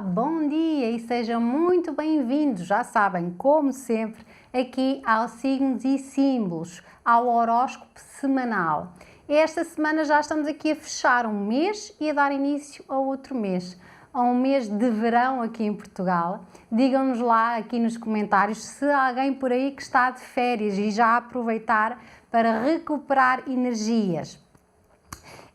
bom dia e sejam muito bem-vindos, já sabem, como sempre, aqui ao Signos e Símbolos, ao horóscopo semanal. Esta semana já estamos aqui a fechar um mês e a dar início a outro mês, a um mês de verão aqui em Portugal. Digam-nos lá aqui nos comentários se há alguém por aí que está de férias e já a aproveitar para recuperar energias.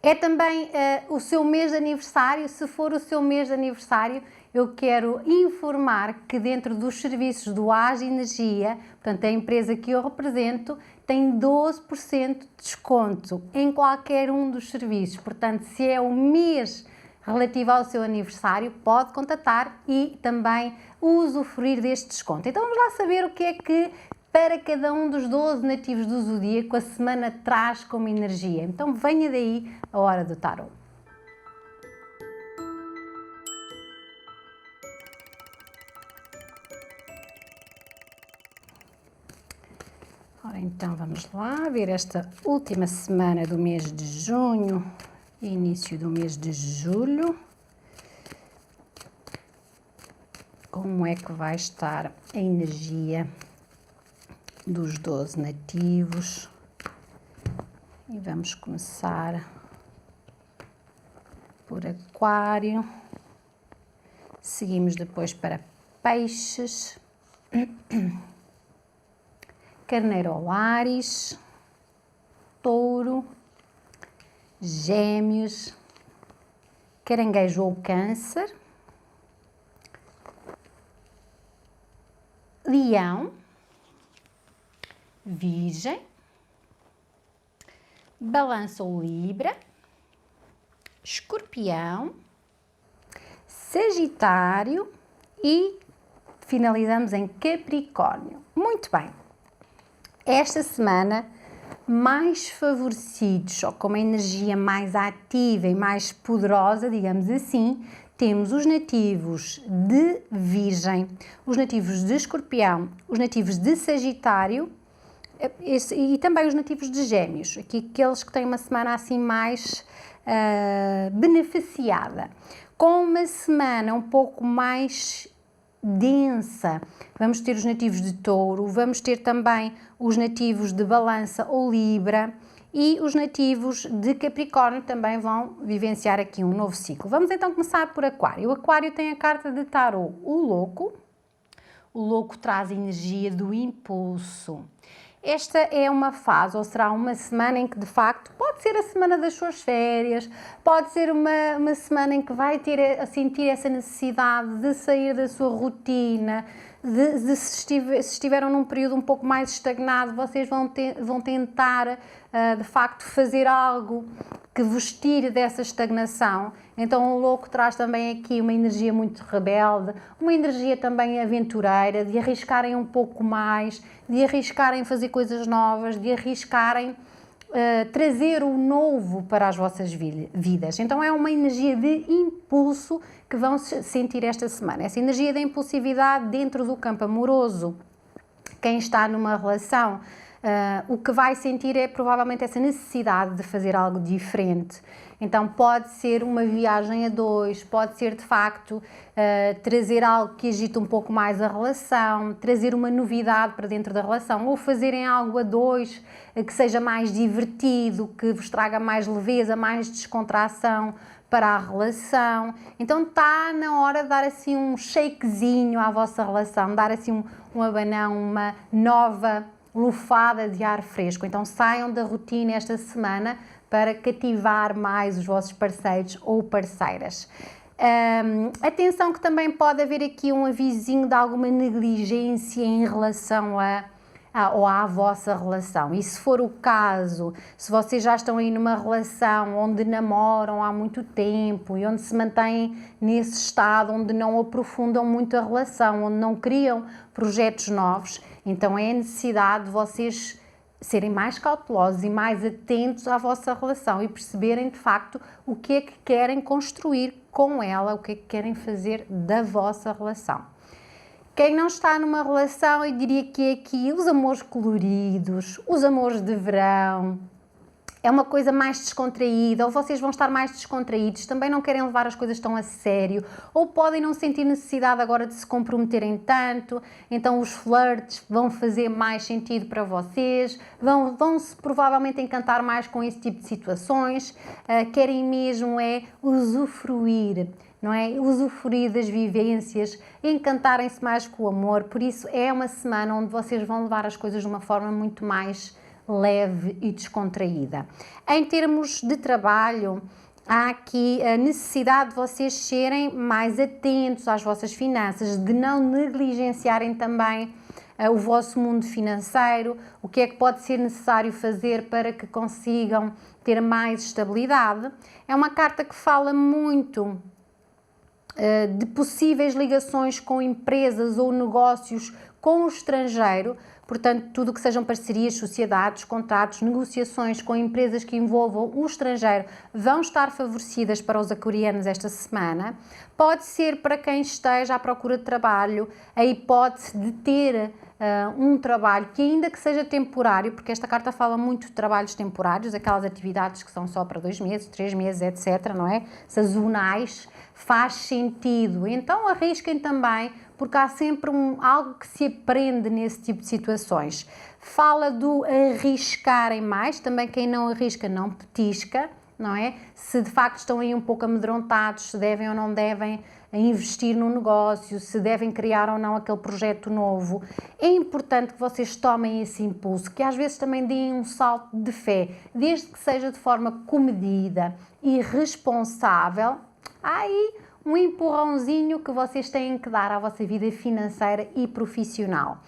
É também o seu mês de aniversário. Se for o seu mês de aniversário, eu quero informar que dentro dos serviços do Age Energia, portanto a empresa que eu represento, tem 12% de desconto em qualquer um dos serviços. Portanto, se é o mês relativo ao seu aniversário, pode contatar e também usufruir deste desconto. Então vamos lá saber o que é que para cada um dos 12 nativos do zodíaco a semana traz como energia. Então venha daí a hora do tarot. Ora, então vamos lá ver esta última semana do mês de junho e início do mês de julho. Como é que vai estar a energia dos 12 nativos? E vamos começar por Aquário, seguimos depois para Peixes, Carneiro ou Áries, Touro, Gêmeos, Caranguejo ou Câncer, Leão, Virgem, Balança ou Libra, Escorpião, Sagitário e finalizamos em Capricórnio. Muito bem. Esta semana, mais favorecidos, ou com uma energia mais ativa e mais poderosa, digamos assim, temos os nativos de Virgem, os nativos de Escorpião, os nativos de Sagitário e também os nativos de Gêmeos, aqui aqueles que têm uma semana assim mais beneficiada. Com uma semana um pouco mais densa, vamos ter os nativos de Touro, vamos ter também os nativos de Balança ou Libra e os nativos de Capricórnio também vão vivenciar aqui um novo ciclo. Vamos então começar por Aquário. O Aquário tem a carta de Tarot, o Louco. O Louco traz a energia do impulso. Esta é uma fase, ou será uma semana em que, de facto, pode ser a semana das suas férias, pode ser uma semana em que vai ter a sentir essa necessidade de sair da sua rotina, se estiveram num período um pouco mais estagnado, vocês vão tentar, de facto, fazer algo que vos tire dessa estagnação. Então o Louco traz também aqui uma energia muito rebelde, uma energia também aventureira, de arriscarem um pouco mais, de arriscarem fazer coisas novas, de arriscarem trazer o novo para as vossas vidas. Então é uma energia de impulso que vão sentir esta semana. Essa energia da impulsividade dentro do campo amoroso. Quem está numa relação, o que vai sentir é provavelmente essa necessidade de fazer algo diferente. Então pode ser uma viagem a dois, pode ser de facto trazer algo que agite um pouco mais a relação, trazer uma novidade para dentro da relação, ou fazerem algo a dois que seja mais divertido, que vos traga mais leveza, mais descontração para a relação. Então está na hora de dar assim um shakezinho à vossa relação, dar assim um abanão, uma nova lufada de ar fresco. Então saiam da rotina esta semana para cativar mais os vossos parceiros ou parceiras. Atenção que também pode haver aqui um avisinho de alguma negligência em relação à vossa relação. E se for o caso, se vocês já estão aí numa relação onde namoram há muito tempo e onde se mantêm nesse estado, onde não aprofundam muito a relação, onde não criam projetos novos, então é a necessidade de vocês serem mais cautelosos e mais atentos à vossa relação e perceberem de facto o que é que querem construir com ela, o que é que querem fazer da vossa relação. Quem não está numa relação, eu diria que é aqui os amores coloridos, os amores de verão, é uma coisa mais descontraída, ou vocês vão estar mais descontraídos, também não querem levar as coisas tão a sério, ou podem não sentir necessidade agora de se comprometerem tanto, então os flirts vão fazer mais sentido para vocês, vão-se provavelmente encantar mais com esse tipo de situações, querem mesmo é usufruir, não é? Usufruir das vivências, encantarem-se mais com o amor, por isso é uma semana onde vocês vão levar as coisas de uma forma muito mais leve e descontraída. Em termos de trabalho, há aqui a necessidade de vocês serem mais atentos às vossas finanças, de não negligenciarem também o vosso mundo financeiro, o que é que pode ser necessário fazer para que consigam ter mais estabilidade. É uma carta que fala muito de possíveis ligações com empresas ou negócios com o estrangeiro, portanto, tudo que sejam parcerias, sociedades, contratos, negociações com empresas que envolvam o estrangeiro vão estar favorecidas para os aquarianos esta semana. Pode ser para quem esteja à procura de trabalho, a hipótese de ter um trabalho que ainda que seja temporário, porque esta carta fala muito de trabalhos temporários, aquelas atividades que são só para 2 meses, 3 meses, etc., não é? Sazonais, faz sentido. Então arrisquem também, porque há sempre algo que se aprende nesse tipo de situações. Fala do arriscarem mais, também quem não arrisca não petisca, não é? Se de facto estão aí um pouco amedrontados, se devem ou não devem investir num negócio, se devem criar ou não aquele projeto novo. É importante que vocês tomem esse impulso, que às vezes também deem um salto de fé, desde que seja de forma comedida e responsável. Há aí um empurrãozinho que vocês têm que dar à vossa vida financeira e profissional.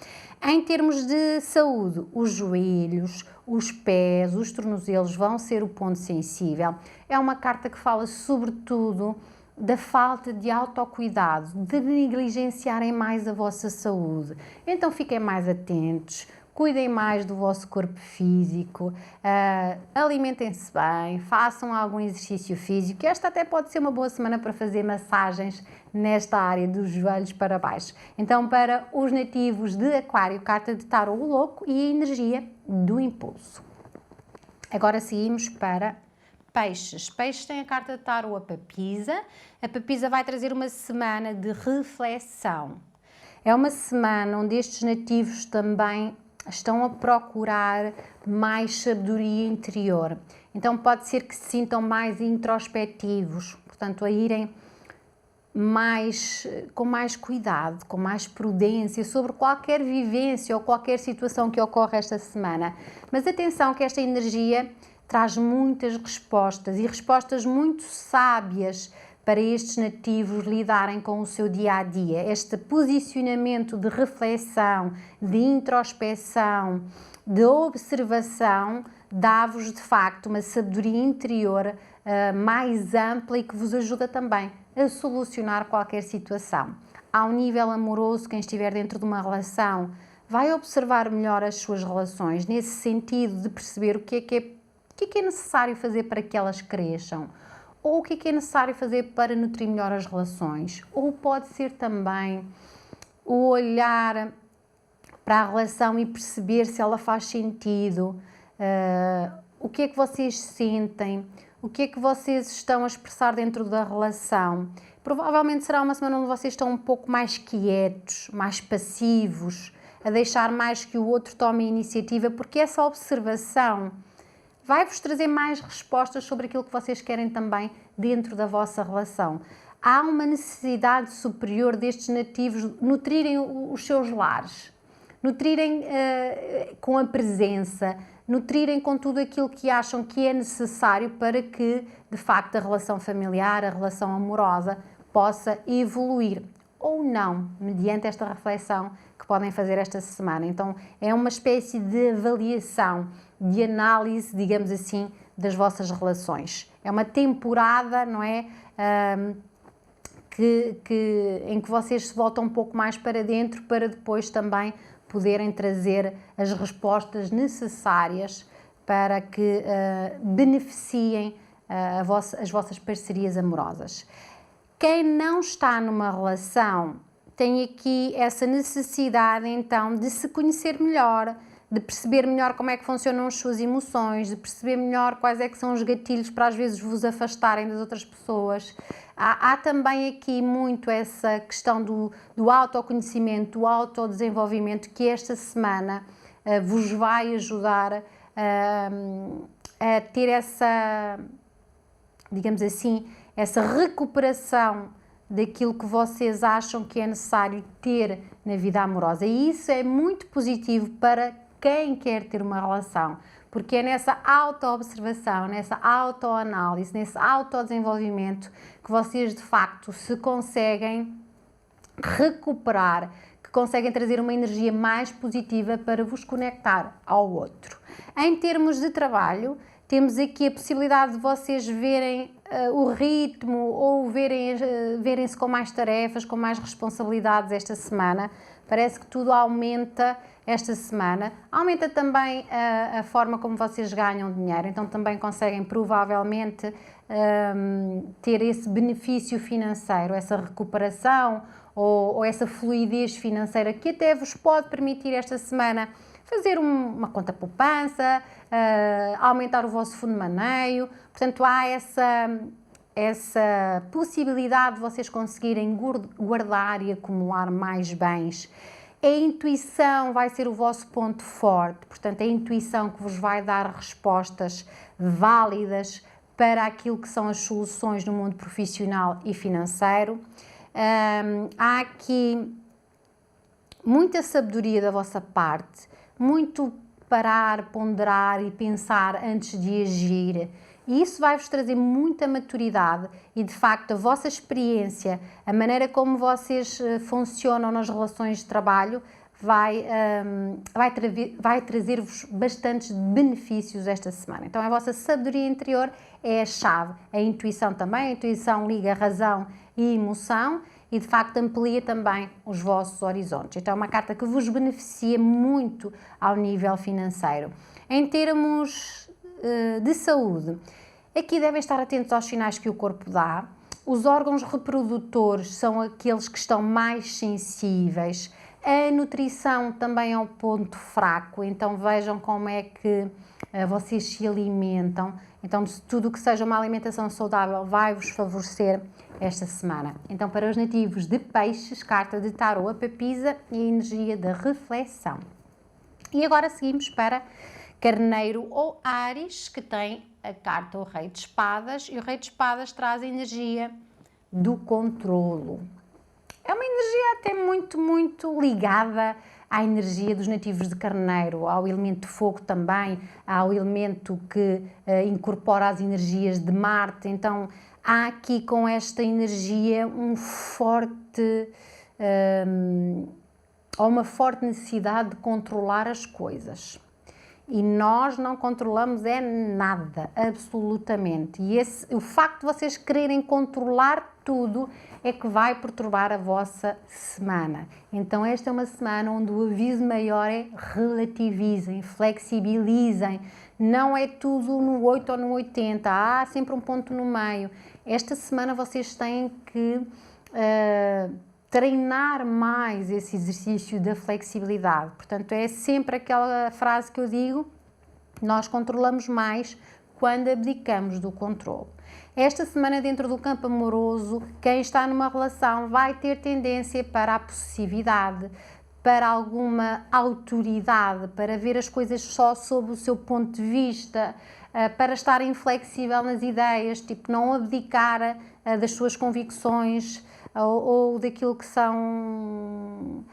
Em termos de saúde, os joelhos, os pés, os tornozelos vão ser o ponto sensível. É uma carta que fala sobretudo da falta de autocuidado, de negligenciarem mais a vossa saúde. Então fiquem mais atentos, cuidem mais do vosso corpo físico, alimentem-se bem, façam algum exercício físico. Esta até pode ser uma boa semana para fazer massagens nesta área dos joelhos para baixo. Então, para os nativos de Aquário, carta de Tarot, o louco e a energia do impulso. Agora seguimos para Peixes. Peixes tem a carta de Tarot, a Papisa. A Papisa vai trazer uma semana de reflexão. É uma semana onde estes nativos também estão a procurar mais sabedoria interior. Então pode ser que se sintam mais introspectivos, portanto a irem com mais cuidado, com mais prudência sobre qualquer vivência ou qualquer situação que ocorre esta semana. Mas atenção que esta energia traz muitas respostas e respostas muito sábias para estes nativos lidarem com o seu dia-a-dia. Este posicionamento de reflexão, de introspeção, de observação, dá-vos de facto uma sabedoria interior mais ampla e que vos ajuda também a solucionar qualquer situação. Ao nível amoroso, quem estiver dentro de uma relação vai observar melhor as suas relações, nesse sentido de perceber o que é necessário fazer para que elas cresçam, ou o que é necessário fazer para nutrir melhor as relações, ou pode ser também o olhar para a relação e perceber se ela faz sentido, o que é que vocês sentem, o que é que vocês estão a expressar dentro da relação. Provavelmente será uma semana onde vocês estão um pouco mais quietos, mais passivos, a deixar mais que o outro tome a iniciativa, porque essa observação vai-vos trazer mais respostas sobre aquilo que vocês querem também dentro da vossa relação. Há uma necessidade superior destes nativos nutrirem os seus lares, nutrirem com a presença, nutrirem com tudo aquilo que acham que é necessário para que, de facto, a relação familiar, a relação amorosa possa evoluir ou não, mediante esta reflexão que podem fazer esta semana. Então, é uma espécie de avaliação, de análise, digamos assim, das vossas relações. É uma temporada, não é? Em que vocês se voltam um pouco mais para dentro para depois também poderem trazer as respostas necessárias para que beneficiem as vossas parcerias amorosas. Quem não está numa relação tem aqui essa necessidade então de se conhecer melhor, de perceber melhor como é que funcionam as suas emoções, de perceber melhor quais é que são os gatilhos para às vezes vos afastarem das outras pessoas. Há também aqui muito essa questão do autoconhecimento, do autodesenvolvimento, que esta semana vos vai ajudar a ter essa, digamos assim, essa recuperação daquilo que vocês acham que é necessário ter na vida amorosa. E isso é muito positivo para quem quer ter uma relação, porque é nessa auto-observação, nessa autoanálise, nesse autodesenvolvimento que vocês de facto se conseguem recuperar, que conseguem trazer uma energia mais positiva para vos conectar ao outro. Em termos de trabalho, temos aqui a possibilidade de vocês verem o ritmo ou verem-se com mais tarefas, com mais responsabilidades esta semana. Parece que tudo aumenta esta semana. Aumenta também a forma como vocês ganham dinheiro, então também conseguem provavelmente ter esse benefício financeiro, essa recuperação ou essa fluidez financeira que até vos pode permitir esta semana fazer uma conta poupança, aumentar o vosso fundo de maneio. Portanto, há essa possibilidade de vocês conseguirem guardar e acumular mais bens. A intuição vai ser o vosso ponto forte, portanto, é a intuição que vos vai dar respostas válidas para aquilo que são as soluções no mundo profissional e financeiro. Há aqui muita sabedoria da vossa parte, muito parar, ponderar e pensar antes de agir. E isso vai-vos trazer muita maturidade e, de facto, a vossa experiência, a maneira como vocês funcionam nas relações de trabalho, vai trazer-vos bastantes benefícios esta semana. Então, a vossa sabedoria interior é a chave. A intuição também, a intuição liga a razão e a emoção e, de facto, amplia também os vossos horizontes. Então, é uma carta que vos beneficia muito ao nível financeiro. Em termos de saúde, aqui devem estar atentos aos sinais que o corpo dá. Os órgãos reprodutores são aqueles que estão mais sensíveis. A nutrição também é um ponto fraco, então vejam como é que vocês se alimentam. Então, tudo o que seja uma alimentação saudável vai-vos favorecer esta semana. Então, para os nativos de peixes, carta de tarô, a papisa e a energia da reflexão. E agora seguimos para Carneiro ou Áries, que tem a carta o Rei de Espadas, e o Rei de Espadas traz a energia do controlo. É uma energia até muito ligada à energia dos nativos de Carneiro, ao elemento fogo também, ao elemento que incorpora as energias de Marte. Então, há aqui com esta energia uma forte necessidade de controlar as coisas. E nós não controlamos nada, absolutamente. E o facto de vocês quererem controlar tudo é que vai perturbar a vossa semana. Então esta é uma semana onde o aviso maior é relativizem, flexibilizem. Não é tudo no 8 ou no 80, há sempre um ponto no meio. Esta semana vocês têm que treinar mais esse exercício da flexibilidade. Portanto, é sempre aquela frase que eu digo, nós controlamos mais quando abdicamos do controle. Esta semana, dentro do campo amoroso, quem está numa relação vai ter tendência para a possessividade, para alguma autoridade, para ver as coisas só sob o seu ponto de vista, para estar inflexível nas ideias, tipo não abdicar das suas convicções, ou daquilo que são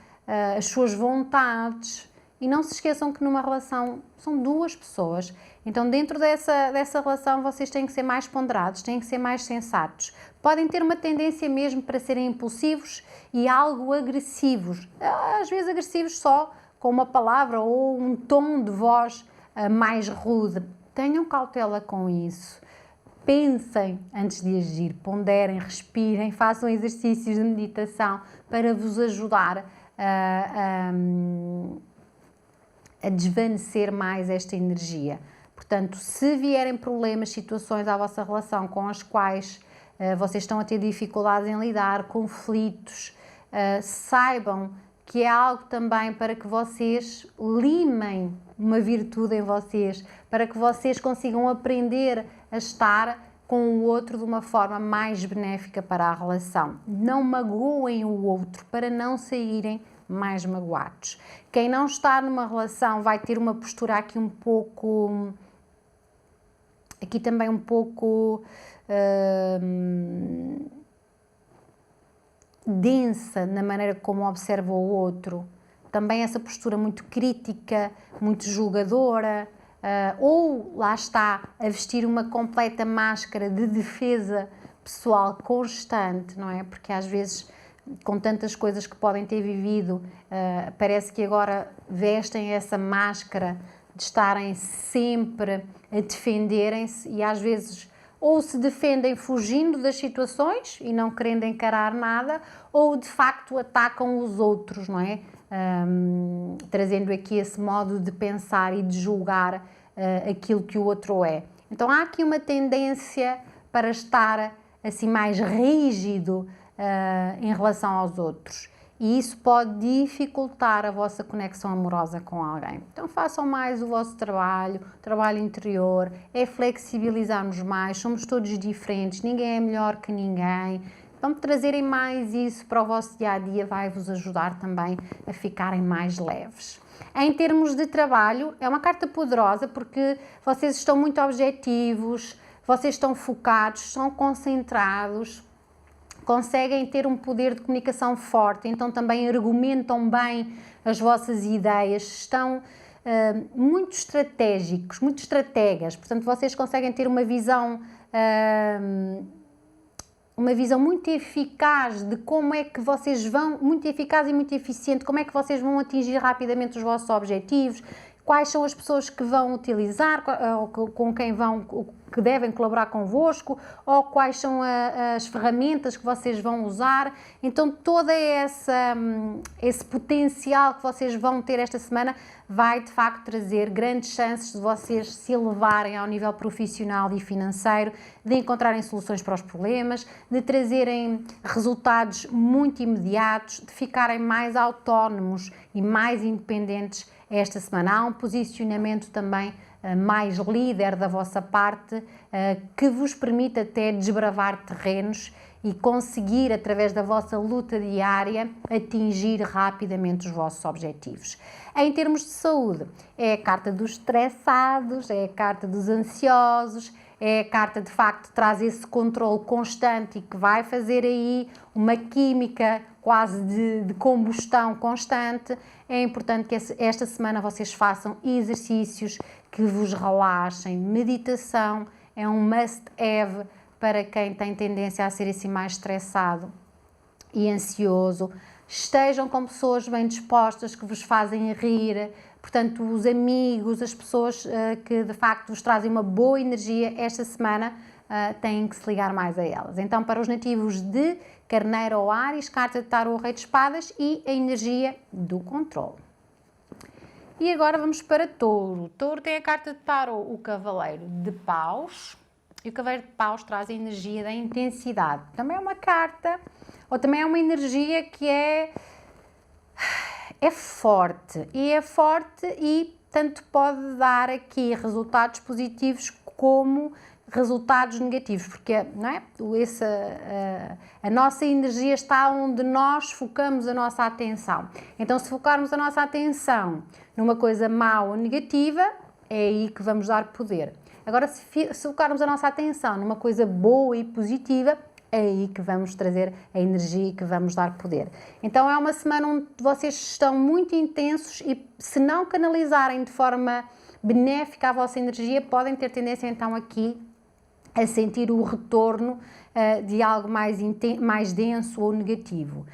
as suas vontades. E não se esqueçam que numa relação são duas pessoas, então dentro dessa relação vocês têm que ser mais ponderados, têm que ser mais sensatos. Podem ter uma tendência mesmo para serem impulsivos e algo agressivos, às vezes agressivos só com uma palavra ou um tom de voz mais rude. Tenham cautela com isso. Pensem antes de agir, ponderem, respirem, façam exercícios de meditação para vos ajudar a desvanecer mais esta energia. Portanto, se vierem problemas, situações à vossa relação com as quais vocês estão a ter dificuldades em lidar, conflitos, saibam que é algo também para que vocês limem uma virtude em vocês, para que vocês consigam aprender a estar com o outro de uma forma mais benéfica para a relação. Não magoem o outro para não saírem mais magoados. Quem não está numa relação vai ter uma postura aqui um pouco... Aqui também um pouco... densa na maneira como observa o outro, também essa postura muito crítica, muito julgadora, ou lá está a vestir uma completa máscara de defesa pessoal constante, não é? Porque às vezes, com tantas coisas que podem ter vivido, parece que agora vestem essa máscara de estarem sempre a defenderem-se e às vezes ou se defendem fugindo das situações e não querendo encarar nada, ou de facto atacam os outros, não é? Trazendo aqui esse modo de pensar e de julgar aquilo que o outro é. Então há aqui uma tendência para estar assim mais rígido em relação aos outros. E isso pode dificultar a vossa conexão amorosa com alguém. Então façam mais o vosso trabalho interior, é flexibilizarmos mais, somos todos diferentes, ninguém é melhor que ninguém. Então trazerem mais isso para o vosso dia-a-dia vai-vos ajudar também a ficarem mais leves. Em termos de trabalho, é uma carta poderosa porque vocês estão muito objetivos, vocês estão focados, estão concentrados, conseguem ter um poder de comunicação forte, então também argumentam bem as vossas ideias, estão muito estratégicos, muito estrategas, portanto vocês conseguem ter uma visão muito eficaz de como é que vocês vão, muito eficaz e muito eficiente, como é que vocês vão atingir rapidamente os vossos objetivos, quais são as pessoas que vão utilizar, com quem que devem colaborar convosco, ou quais são as ferramentas que vocês vão usar. Então todo esse potencial que vocês vão ter esta semana vai de facto trazer grandes chances de vocês se elevarem ao nível profissional e financeiro, de encontrarem soluções para os problemas, de trazerem resultados muito imediatos, de ficarem mais autónomos e mais independentes esta semana. Há um posicionamento também mais líder da vossa parte que vos permite até desbravar terrenos e conseguir, através da vossa luta diária, atingir rapidamente os vossos objetivos. Em termos de saúde, é a carta dos estressados, é a carta dos ansiosos, é a carta de facto que traz esse controle constante e que vai fazer aí uma química quase de combustão constante. É importante que esta semana vocês façam exercícios que vos relaxem. Meditação é um must-have para quem tem tendência a ser assim mais estressado e ansioso. Estejam com pessoas bem dispostas, que vos fazem rir, portanto os amigos, as pessoas que de facto vos trazem uma boa energia esta semana, têm que se ligar mais a elas. Então para os nativos de Carneiro ou Áries, carta de Tarô, Rei de Espadas e a energia do controle. E agora vamos para Touro. Touro tem a carta de Tarô, o Cavaleiro de Paus, e o Cavaleiro de Paus traz a energia da intensidade. Também é uma carta, ou também é uma energia que é forte, e tanto pode dar aqui resultados positivos como resultados negativos, porque não é? A nossa energia está onde nós focamos a nossa atenção. Então, se focarmos a nossa atenção numa coisa má ou negativa, é aí que vamos dar poder. Agora, se focarmos a nossa atenção numa coisa boa e positiva, é aí que vamos trazer a energia e que vamos dar poder. Então é uma semana onde vocês estão muito intensos e, se não canalizarem de forma benéfica a vossa energia, podem ter tendência então aqui a sentir o retorno de algo mais denso ou negativo.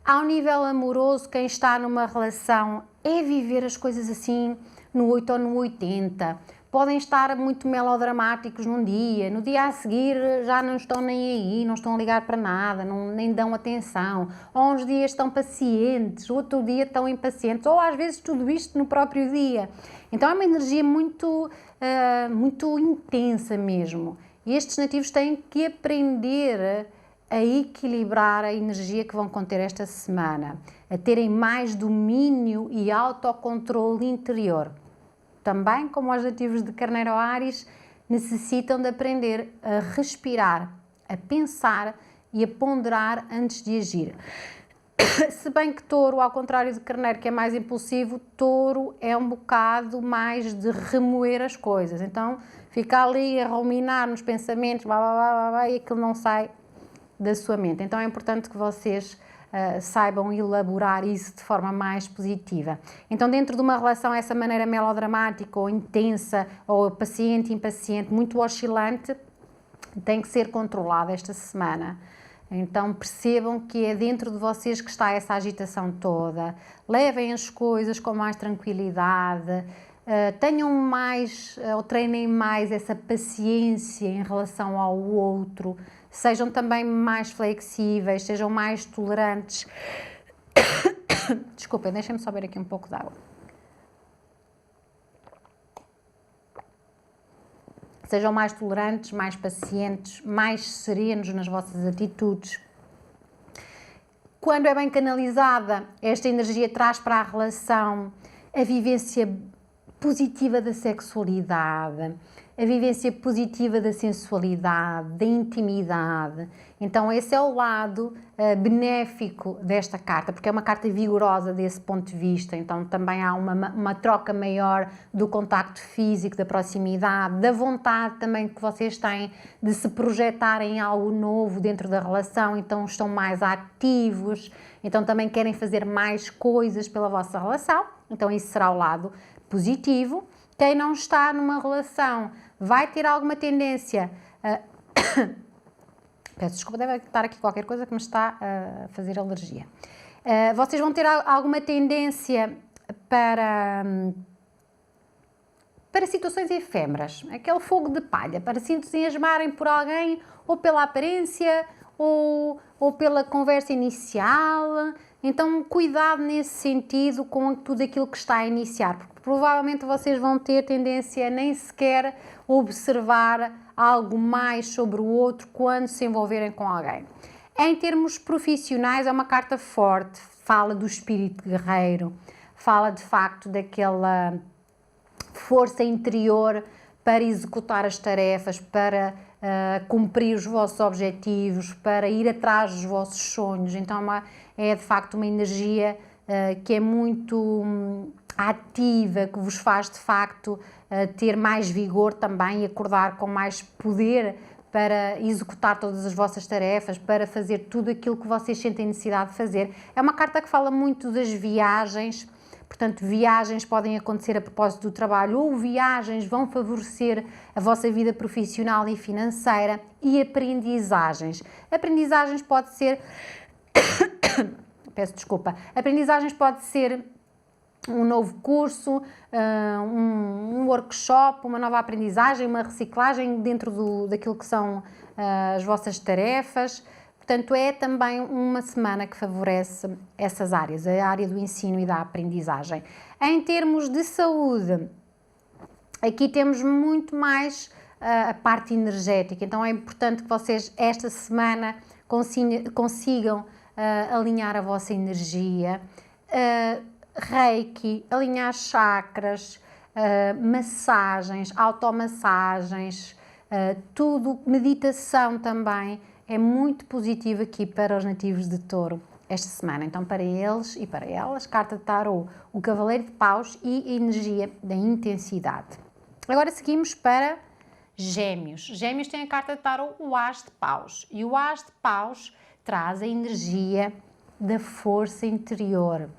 Ao nível amoroso, quem está numa relação é viver as coisas assim no 8 ou no 80. Podem estar muito melodramáticos num dia, no dia a seguir já não estão nem aí, não estão a ligar para nada, nem dão atenção. Ou uns dias estão pacientes, outro dia estão impacientes, ou às vezes tudo isto no próprio dia. Então é uma energia muito intensa mesmo. E estes nativos têm que aprender a equilibrar a energia que vão conter esta semana, a terem mais domínio e autocontrole interior. Também, como os nativos de Carneiro ou Áries, necessitam de aprender a respirar, a pensar e a ponderar antes de agir. Se bem que Touro, ao contrário de Carneiro, que é mais impulsivo, Touro é um bocado mais de remoer as coisas. Então, fica ali a ruminar nos pensamentos, e aquilo não sai da sua mente. Então, é importante que vocês saibam elaborar isso de forma mais positiva. Então, dentro de uma relação, essa maneira melodramática ou intensa, ou paciente, impaciente, muito oscilante, tem que ser controlada esta semana. Então percebam que é dentro de vocês que está essa agitação toda. Levem as coisas com mais tranquilidade, tenham mais, ou treinem mais essa paciência em relação ao outro, sejam também mais flexíveis, sejam mais tolerantes. Desculpem, deixem-me só beber aqui um pouco de água. Sejam mais tolerantes, mais pacientes, mais serenos nas vossas atitudes. Quando é bem canalizada, esta energia traz para a relação a vivência positiva da sexualidade, a vivência positiva da sensualidade, da intimidade. Então esse é o lado benéfico desta carta, porque é uma carta vigorosa desse ponto de vista. Então também há uma troca maior do contacto físico, da proximidade, da vontade também que vocês têm de se projetarem em algo novo dentro da relação. Então estão mais ativos, então também querem fazer mais coisas pela vossa relação. Então isso será o lado positivo. Quem não está numa relação vai ter alguma tendência peço desculpa, deve estar aqui qualquer coisa que me está a fazer alergia. Vocês vão ter alguma tendência para situações efêmeras, aquele fogo de palha, para se entusiasmarem por alguém ou pela aparência ou pela conversa inicial. Então, cuidado nesse sentido com tudo aquilo que está a iniciar, porque provavelmente vocês vão ter tendência a nem sequer observar algo mais sobre o outro quando se envolverem com alguém. Em termos profissionais, é uma carta forte, fala do espírito guerreiro, fala de facto daquela força interior para executar as tarefas, para cumprir os vossos objetivos, para ir atrás dos vossos sonhos. Então é de facto uma energia que é muito ativa, que vos faz de facto ter mais vigor também e acordar com mais poder para executar todas as vossas tarefas, para fazer tudo aquilo que vocês sentem necessidade de fazer. É uma carta que fala muito das viagens. Portanto, viagens podem acontecer a propósito do trabalho ou viagens vão favorecer a vossa vida profissional e financeira, e aprendizagens. Aprendizagens pode ser... Peço desculpa. Aprendizagens pode ser um novo curso, um workshop, uma nova aprendizagem, uma reciclagem dentro daquilo que são as vossas tarefas. Portanto, é também uma semana que favorece essas áreas, a área do ensino e da aprendizagem. Em termos de saúde, aqui temos muito mais a parte energética. Então, é importante que vocês, esta semana, consigam alinhar a vossa energia. Reiki, alinhar chakras, massagens, automassagens, tudo, meditação também. É muito positivo aqui para os nativos de Touro esta semana. Então, para eles e para elas, carta de tarô, o Cavaleiro de Paus e a energia da intensidade. Agora seguimos para Gêmeos. Gêmeos tem a carta de tarô, o As de Paus. E o As de Paus traz a energia da força interior.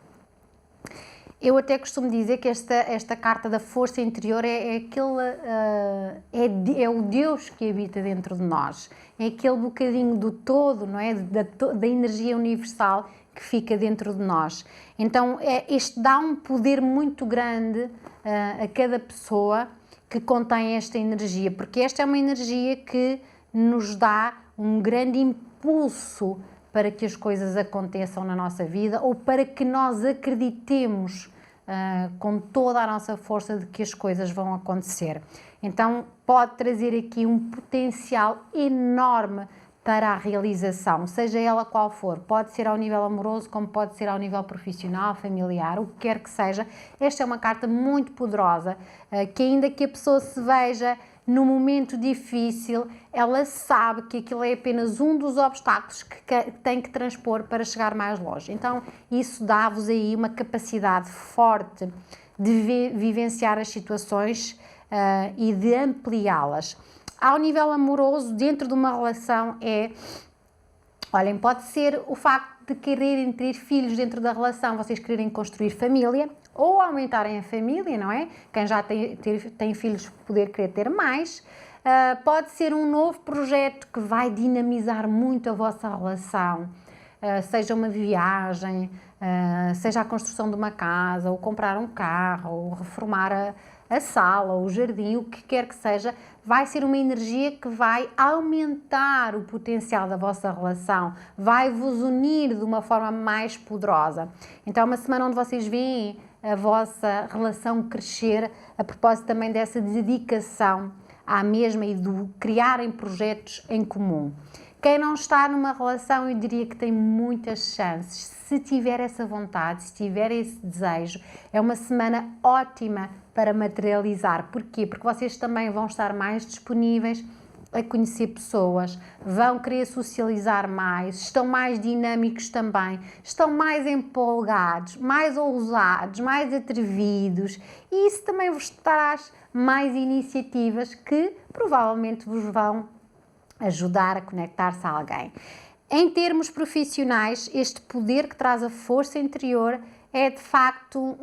Eu até costumo dizer que esta carta da força interior é o Deus que habita dentro de nós. É aquele bocadinho do todo, não é? Da energia universal que fica dentro de nós. Então, este dá um poder muito grande a cada pessoa que contém esta energia, porque esta é uma energia que nos dá um grande impulso para que as coisas aconteçam na nossa vida ou para que nós acreditemos com toda a nossa força de que as coisas vão acontecer. Então pode trazer aqui um potencial enorme para a realização, seja ela qual for, pode ser ao nível amoroso, como pode ser ao nível profissional, familiar, o que quer que seja. Esta é uma carta muito poderosa, que ainda que a pessoa se veja no momento difícil, ela sabe que aquilo é apenas um dos obstáculos que tem que transpor para chegar mais longe. Então, isso dá-vos aí uma capacidade forte de vivenciar as situações e de ampliá-las. Ao nível amoroso, dentro de uma relação olhem, pode ser o facto de quererem ter filhos dentro da relação, vocês quererem construir família ou aumentarem a família, não é? Quem já tem filhos poder querer ter mais. Pode ser um novo projeto que vai dinamizar muito a vossa relação, seja uma viagem, seja a construção de uma casa, ou comprar um carro, ou reformar a sala, ou o jardim, o que quer que seja, vai ser uma energia que vai aumentar o potencial da vossa relação, vai vos unir de uma forma mais poderosa. Então é uma semana onde vocês veem a vossa relação crescer, a propósito também dessa dedicação à mesma e de criarem projetos em comum. Quem não está numa relação, eu diria que tem muitas chances. Se tiver essa vontade, se tiver esse desejo, é uma semana ótima para materializar. Porquê? Porque vocês também vão estar mais disponíveis a conhecer pessoas, vão querer socializar mais, estão mais dinâmicos também, estão mais empolgados, mais ousados, mais atrevidos, e isso também vos traz mais iniciativas que provavelmente vos vão ajudar a conectar-se a alguém. Em termos profissionais, este poder que traz a força interior é de facto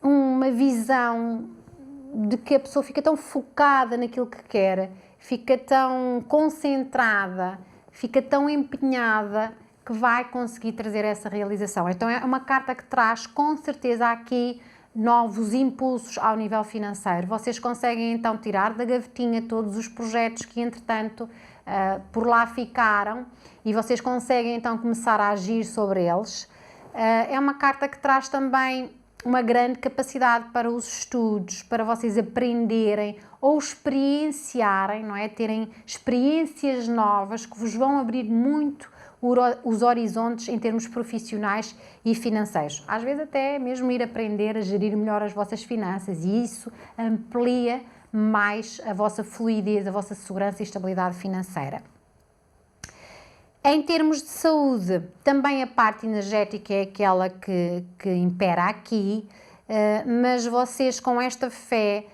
uma visão de que a pessoa fica tão focada naquilo que quer, fica tão concentrada, fica tão empenhada que vai conseguir trazer essa realização. Então é uma carta que traz com certeza aqui novos impulsos ao nível financeiro. Vocês conseguem então tirar da gavetinha todos os projetos que entretanto por lá ficaram e vocês conseguem então começar a agir sobre eles. É uma carta que traz também uma grande capacidade para os estudos, para vocês aprenderem ou experienciarem, não é? Terem experiências novas que vos vão abrir muito os horizontes em termos profissionais e financeiros. Às vezes até mesmo ir aprender a gerir melhor as vossas finanças, e isso amplia mais a vossa fluidez, a vossa segurança e estabilidade financeira. Em termos de saúde, também a parte energética é aquela que impera aqui, mas vocês com esta fé,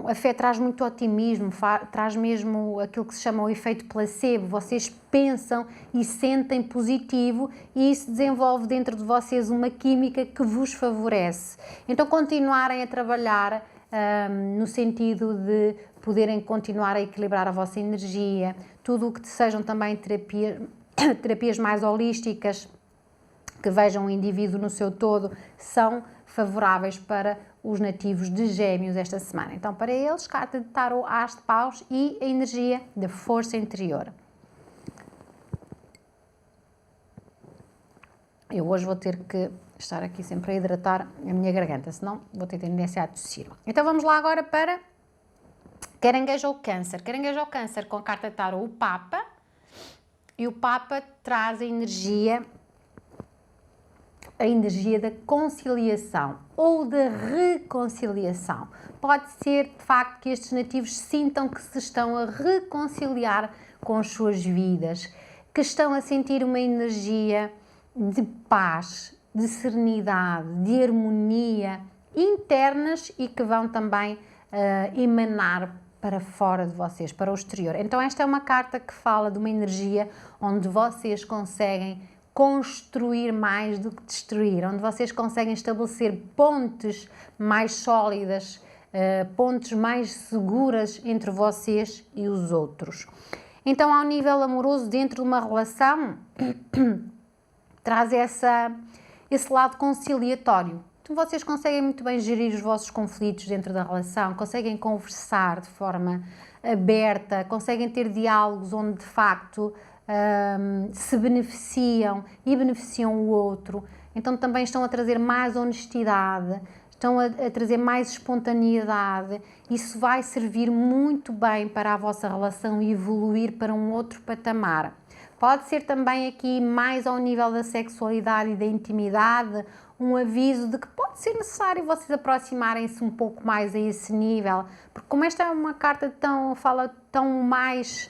a fé traz muito otimismo, traz mesmo aquilo que se chama o efeito placebo. Vocês pensam e sentem positivo e isso desenvolve dentro de vocês uma química que vos favorece. Então continuarem a trabalhar no sentido de poderem continuar a equilibrar a vossa energia, tudo o que sejam também terapias mais holísticas, que vejam o indivíduo no seu todo, são favoráveis para os nativos de Gêmeos esta semana. Então, para eles, carta de tarot, as de paus e a energia da força interior. Eu hoje vou ter que estar aqui sempre a hidratar a minha garganta, senão vou ter tendência a tossir. Então, vamos lá agora para Caranguejo ou Câncer. Caranguejo ou Câncer com a carta de tarot, o Papa. E o Papa traz a energia da conciliação ou da reconciliação. Pode ser, de facto, que estes nativos sintam que se estão a reconciliar com as suas vidas, que estão a sentir uma energia de paz, de serenidade, de harmonia internas e que vão também emanar para fora de vocês, para o exterior. Então esta é uma carta que fala de uma energia onde vocês conseguem construir mais do que destruir, onde vocês conseguem estabelecer pontes mais sólidas, pontes mais seguras entre vocês e os outros. Então, ao nível amoroso, dentro de uma relação, traz esse lado conciliatório. Então, vocês conseguem muito bem gerir os vossos conflitos dentro da relação, conseguem conversar de forma aberta, conseguem ter diálogos onde, de facto, se beneficiam e beneficiam o outro. Então, também estão a trazer mais honestidade, estão a trazer mais espontaneidade. Isso vai servir muito bem para a vossa relação evoluir para um outro patamar. Pode ser também aqui mais ao nível da sexualidade e da intimidade, um aviso de que pode ser necessário vocês aproximarem-se um pouco mais a esse nível, porque como esta é uma carta fala tão mais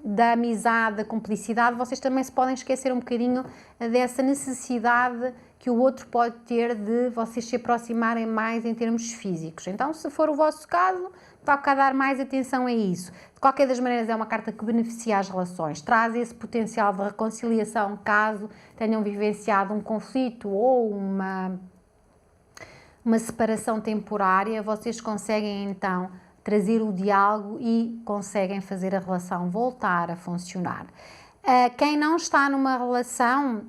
da amizade, da cumplicidade, vocês também se podem esquecer um bocadinho dessa necessidade que o outro pode ter de vocês se aproximarem mais em termos físicos. Então, se for o vosso caso, toca a dar mais atenção a isso. De qualquer das maneiras, é uma carta que beneficia as relações, traz esse potencial de reconciliação caso tenham vivenciado um conflito ou uma separação temporária. Vocês conseguem então trazer o diálogo e conseguem fazer a relação voltar a funcionar. Quem não está numa relação,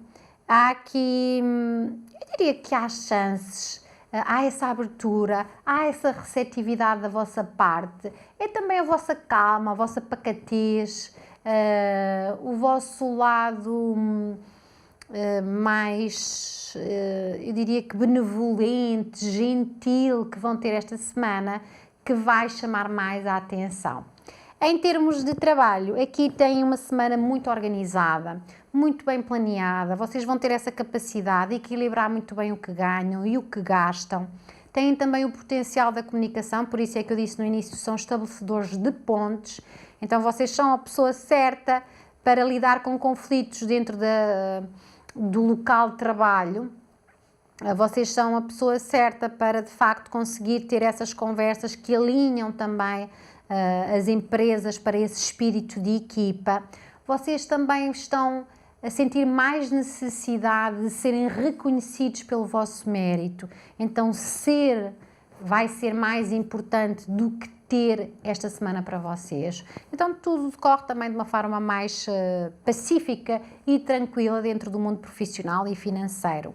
há aqui, eu diria que há chances, há essa abertura, há essa receptividade da vossa parte, é também a vossa calma, a vossa pacatez, o vosso lado mais, eu diria que benevolente, gentil, que vão ter esta semana, que vai chamar mais a atenção. Em termos de trabalho, aqui tem uma semana muito organizada, muito bem planeada, vocês vão ter essa capacidade de equilibrar muito bem o que ganham e o que gastam. Têm também o potencial da comunicação, por isso é que eu disse no início, são estabelecedores de pontes, então vocês são a pessoa certa para lidar com conflitos dentro do local de trabalho. Vocês são a pessoa certa para, de facto, conseguir ter essas conversas que alinham também as empresas para esse espírito de equipa. Vocês também estão a sentir mais necessidade de serem reconhecidos pelo vosso mérito. Então, vai ser mais importante do que ter esta semana para vocês. Então, tudo decorre também de uma forma mais pacífica e tranquila dentro do mundo profissional e financeiro.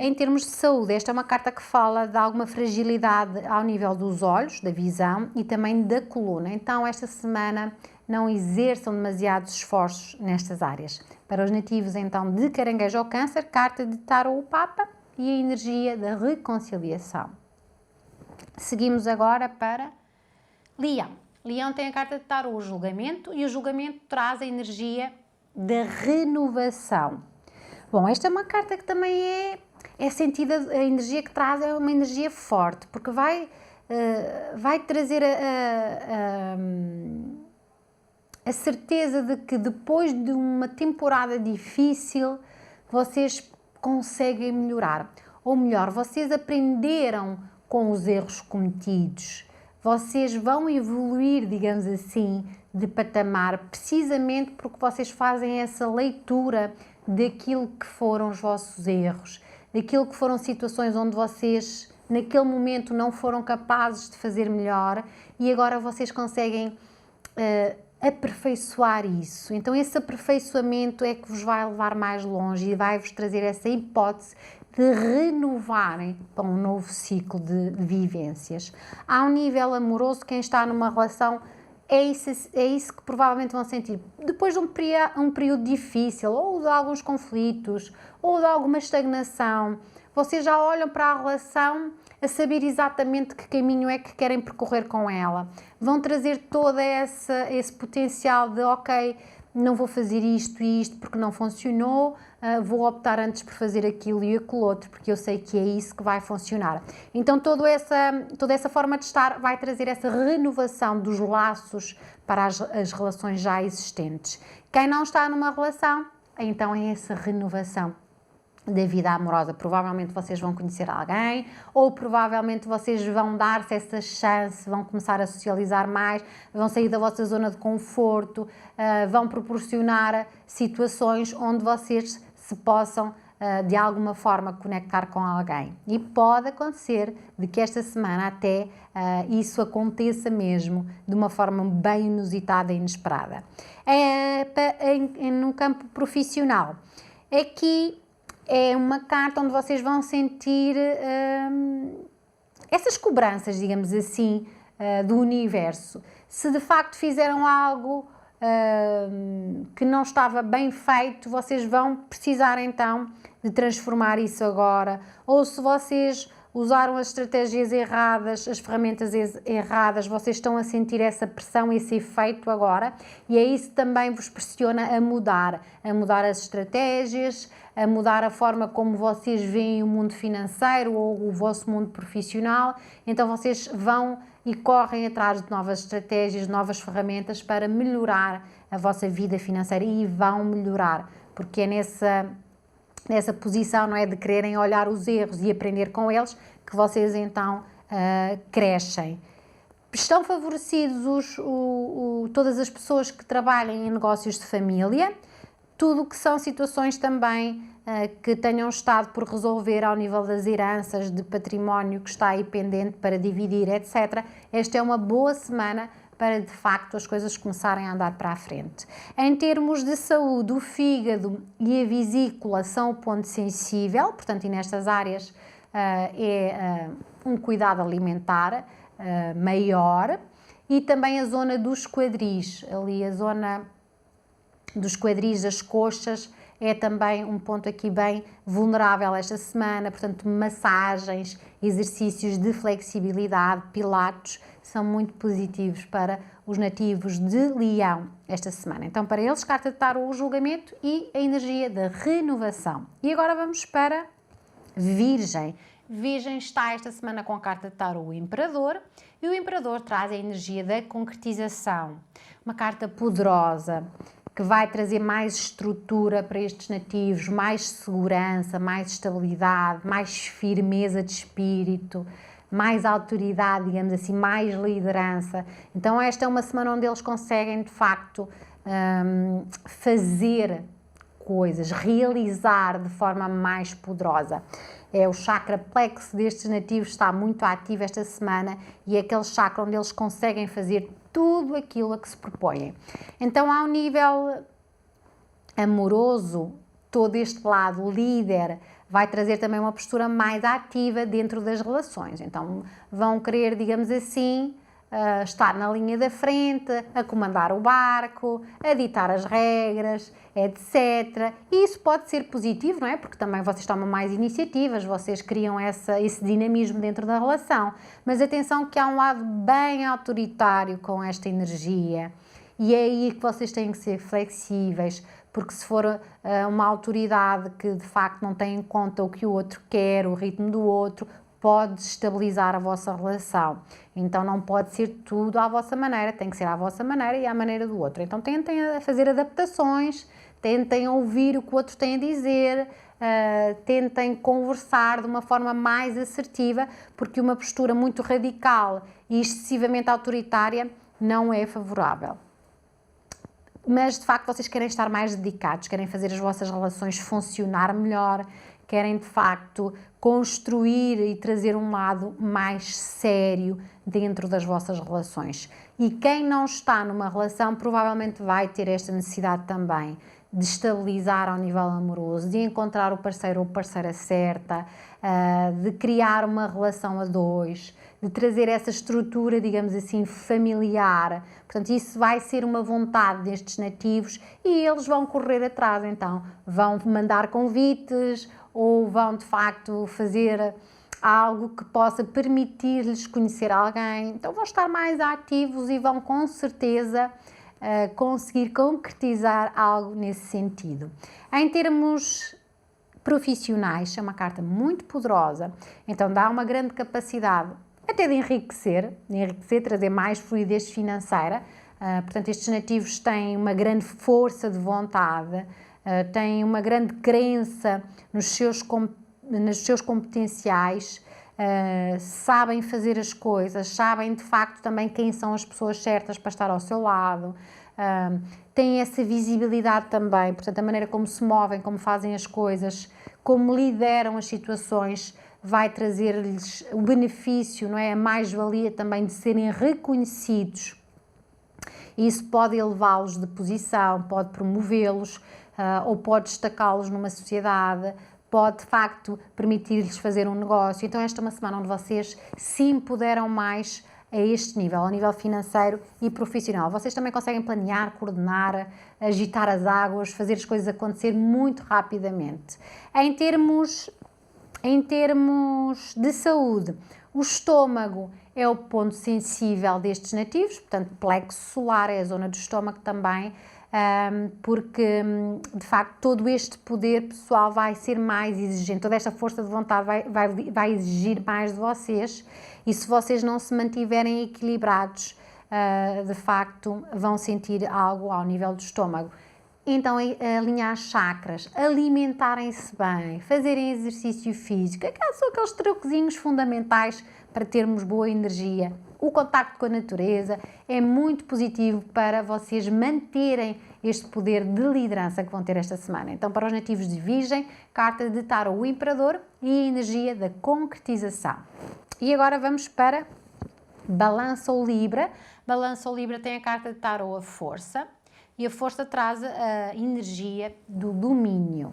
Em termos de saúde, esta é uma carta que fala de alguma fragilidade ao nível dos olhos, da visão e também da coluna. Então, esta semana não exerçam demasiados esforços nestas áreas. Para os nativos, então, de Caranguejo ou Câncer, carta de Tarot o Papa e a energia da reconciliação. Seguimos agora para Leão. Leão tem a carta de Tarot o Julgamento e o Julgamento traz a energia da renovação. Bom, esta é uma carta que também é sentida, a energia que traz é uma energia forte, porque vai trazer a certeza de que depois de uma temporada difícil, vocês conseguem melhorar. Ou melhor, vocês aprenderam com os erros cometidos. Vocês vão evoluir, digamos assim, de patamar, precisamente porque vocês fazem essa leitura daquilo que foram os vossos erros, daquilo que foram situações onde vocês, naquele momento, não foram capazes de fazer melhor e agora vocês conseguem aperfeiçoar isso. Então, esse aperfeiçoamento é que vos vai levar mais longe e vai-vos trazer essa hipótese de renovarem para um novo ciclo de vivências. Ao nível amoroso, quem está numa relação é isso que provavelmente vão sentir. Depois de um período difícil, ou de alguns conflitos, ou de alguma estagnação, vocês já olham para a relação a saber exatamente que caminho é que querem percorrer com ela. Vão trazer todo esse potencial de, ok, não vou fazer isto e isto porque não funcionou, vou optar antes por fazer aquilo e aquilo outro, porque eu sei que é isso que vai funcionar. Então toda essa forma de estar vai trazer essa renovação dos laços para as relações já existentes. Quem não está numa relação, então é essa renovação da vida amorosa. Provavelmente vocês vão conhecer alguém ou provavelmente vocês vão dar-se essa chance, vão começar a socializar mais, vão sair da vossa zona de conforto, vão proporcionar situações onde vocês se possam de alguma forma conectar com alguém. E pode acontecer de que esta semana até isso aconteça mesmo de uma forma bem inusitada e inesperada. No campo profissional, aqui é uma carta onde vocês vão sentir essas cobranças, digamos assim, do universo. Se de facto fizeram algo que não estava bem feito, vocês vão precisar então de transformar isso agora, ou se vocês usaram as estratégias erradas, as ferramentas erradas, vocês estão a sentir essa pressão, esse efeito agora, e é isso que também vos pressiona a mudar as estratégias, a mudar a forma como vocês veem o mundo financeiro ou o vosso mundo profissional. Então vocês vão e correm atrás de novas estratégias, novas ferramentas para melhorar a vossa vida financeira, e vão melhorar, porque é nessa posição, não é, de quererem olhar os erros e aprender com eles, que vocês então crescem. Estão favorecidos todas as pessoas que trabalham em negócios de família, tudo o que são situações também que tenham estado por resolver ao nível das heranças, de património que está aí pendente para dividir, etc. Esta é uma boa semana para, de facto, as coisas começarem a andar para a frente. Em termos de saúde, o fígado e a vesícula são o ponto sensível, portanto, e nestas áreas um cuidado alimentar maior, e também a zona dos quadris, ali a zona dos quadris, das coxas, é também um ponto aqui bem vulnerável esta semana, portanto, massagens, exercícios de flexibilidade, pilates, são muito positivos para os nativos de Leão esta semana. Então, para eles, carta de tarô, o julgamento e a energia da renovação. E agora vamos para Virgem. Virgem está esta semana com a carta de tarô, o Imperador, e o Imperador traz a energia da concretização, uma carta poderosa, que vai trazer mais estrutura para estes nativos, mais segurança, mais estabilidade, mais firmeza de espírito, mais autoridade, digamos assim, mais liderança. Então esta é uma semana onde eles conseguem, de facto, fazer coisas, realizar de forma mais poderosa. O chakra plexo destes nativos está muito ativo esta semana, e é aquele chakra onde eles conseguem fazer tudo aquilo a que se propõem. Então, ao nível amoroso, todo este lado líder vai trazer também uma postura mais ativa dentro das relações. Então, vão querer, digamos assim, estar na linha da frente, a comandar o barco, a ditar as regras, etc. E isso pode ser positivo, não é? Porque também vocês tomam mais iniciativas, vocês criam esse dinamismo dentro da relação. Mas atenção que há um lado bem autoritário com esta energia, e é aí que vocês têm que ser flexíveis, porque se for uma autoridade que de facto não tem em conta o que o outro quer, o ritmo do outro, pode desestabilizar a vossa relação. Então não pode ser tudo à vossa maneira, tem que ser à vossa maneira e à maneira do outro. Então tentem a fazer adaptações, tentem ouvir o que o outro tem a dizer, tentem conversar de uma forma mais assertiva, porque uma postura muito radical e excessivamente autoritária não é favorável. Mas de facto vocês querem estar mais dedicados, querem fazer as vossas relações funcionar melhor, querem de facto construir e trazer um lado mais sério dentro das vossas relações. E quem não está numa relação provavelmente vai ter esta necessidade também de estabilizar ao nível amoroso, de encontrar o parceiro ou parceira certa, de criar uma relação a dois, de trazer essa estrutura, digamos assim, familiar. Portanto, isso vai ser uma vontade destes nativos, e eles vão correr atrás, então vão mandar convites ou vão de facto fazer algo que possa permitir-lhes conhecer alguém. Então vão estar mais ativos e vão com certeza conseguir concretizar algo nesse sentido. Em termos profissionais, é uma carta muito poderosa, então dá uma grande capacidade até de enriquecer, trazer mais fluidez financeira. Portanto, estes nativos têm uma grande força de vontade, têm uma grande crença nos seus competenciais, sabem fazer as coisas, sabem de facto também quem são as pessoas certas para estar ao seu lado, têm essa visibilidade também, portanto a maneira como se movem, como fazem as coisas, como lideram as situações, vai trazer-lhes o benefício, não é? A mais-valia também de serem reconhecidos. Isso pode elevá-los de posição, pode promovê-los, ou pode destacá-los numa sociedade, pode de facto permitir-lhes fazer um negócio. Então esta é uma semana onde vocês se empoderam mais a este nível, ao nível financeiro e profissional. Vocês também conseguem planear, coordenar, agitar as águas, fazer as coisas acontecer muito rapidamente. Em termos de saúde, o estômago é o ponto sensível destes nativos, portanto, plexo solar é a zona do estômago também, porque de facto todo este poder pessoal vai ser mais exigente, toda esta força de vontade vai exigir mais de vocês, e se vocês não se mantiverem equilibrados, de facto vão sentir algo ao nível do estômago. Então, alinhar chakras, alimentarem-se bem, fazerem exercício físico, são aqueles truquezinhos fundamentais para termos boa energia. O contacto com a natureza é muito positivo para vocês manterem este poder de liderança que vão ter esta semana. Então, para os nativos de Virgem, carta de Tarot, o Imperador e a energia da concretização. E agora vamos para Balança ou Libra. Balança ou Libra tem a carta de Tarot, a Força. E a força traz a energia do domínio.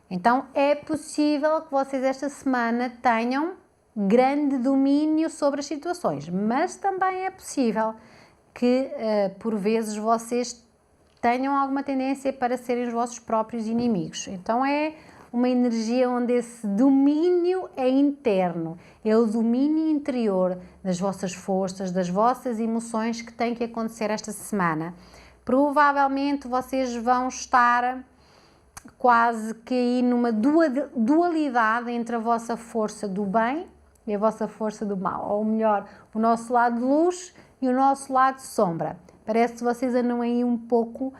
Então, é possível que vocês esta semana tenham grande domínio sobre as situações, mas também é possível que, por vezes, vocês tenham alguma tendência para serem os vossos próprios inimigos. Então, é uma energia onde esse domínio é interno, é o domínio interior das vossas forças, das vossas emoções que tem que acontecer esta semana. Provavelmente vocês vão estar quase que aí numa dualidade entre a vossa força do bem e a vossa força do mal, ou melhor, o nosso lado de luz e o nosso lado de sombra. Parece que vocês andam aí um pouco